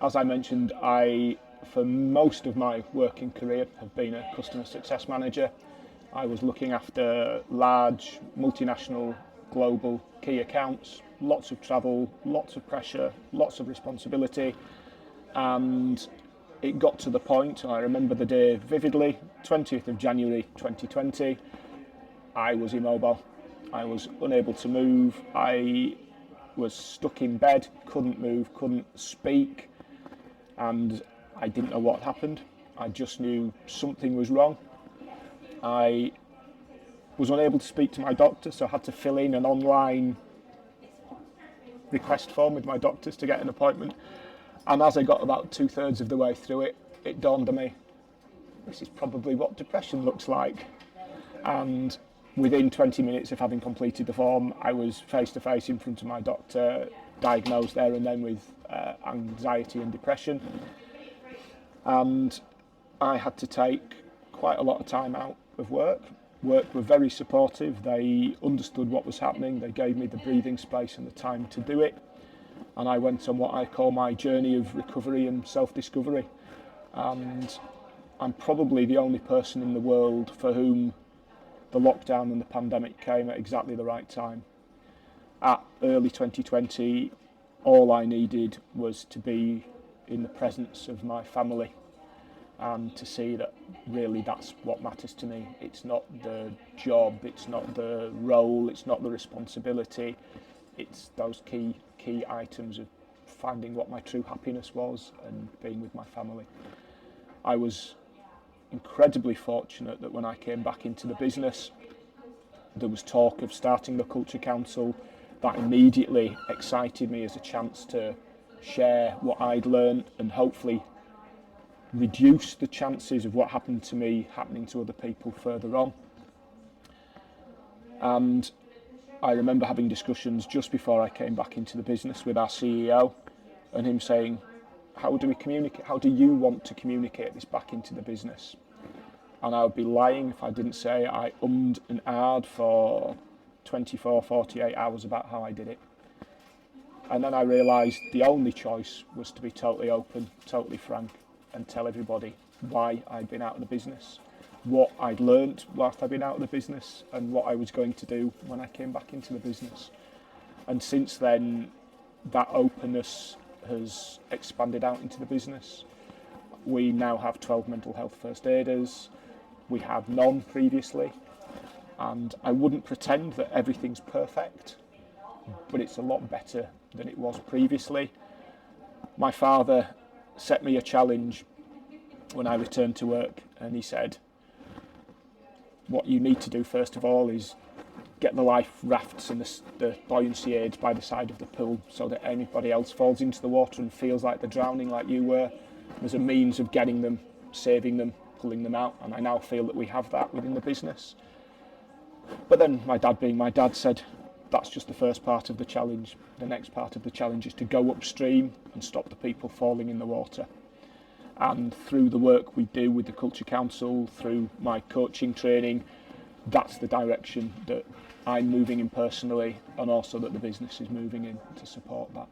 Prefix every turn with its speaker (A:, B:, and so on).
A: as I mentioned, for most of my working career, have been a customer success manager. I was looking after large, multinational, global key accounts, lots of travel, lots of pressure, lots of responsibility, and it got to the point, and I remember the day vividly, 20th of January 2020, I was immobile. I was unable to move. I was stuck in bed, couldn't move, couldn't speak, and I didn't know what happened. I just knew something was wrong. I was unable to speak to my doctor, so I had to fill in an online request form with my doctors to get an appointment. And as I got about 2/3 of the way through it, it dawned on me, this is probably what depression looks like. And within 20 minutes of having completed the form, I was face to face in front of my doctor, diagnosed there and then with anxiety and depression. And I had to take quite a lot of time out of work. Work were very supportive. They understood what was happening. They gave me the breathing space and the time to do it. And I went on what I call my journey of recovery and self-discovery. And I'm probably the only person in the world for whom the lockdown and the pandemic came at exactly the right time. At early 2020, all I needed was to be in the presence of my family and to see that really that's what matters to me. It's not the job, it's not the role, it's not the responsibility, it's those key items of finding what my true happiness was and being with my family. I was incredibly fortunate that when I came back into the business, there was talk of starting the Culture Council. That immediately excited me as a chance to share what I'd learned and hopefully reduce the chances of what happened to me happening to other people further on. And I remember having discussions just before I came back into the business with our CEO and him saying, how do we communicate? How do you want to communicate this back into the business? And I would be lying if I didn't say I ummed and ahed for 24, 48 hours about how I did it. And then I realised the only choice was to be totally open, totally frank, and tell everybody why I'd been out of the business, what I'd learnt whilst I'd been out of the business, and what I was going to do when I came back into the business. And since then, that openness has expanded out into the business. We now have 12 mental health first aiders. We had none previously. And I wouldn't pretend that everything's perfect, but it's a lot better than it was previously. My father set me a challenge when I returned to work, and he said, what you need to do first of all is get the life rafts and the buoyancy aids by the side of the pool so that anybody else falls into the water and feels like they're drowning like you were. There's a means of getting them, saving them, pulling them out, and I now feel that we have that within the business. But then my dad, being my dad, said that's just the first part of the challenge. The next part of the challenge is to go upstream and stop the people falling in the water. And through the work we do with the Culture Council, through my coaching training, that's the direction that I'm moving in personally, and also that the business is moving in to support that.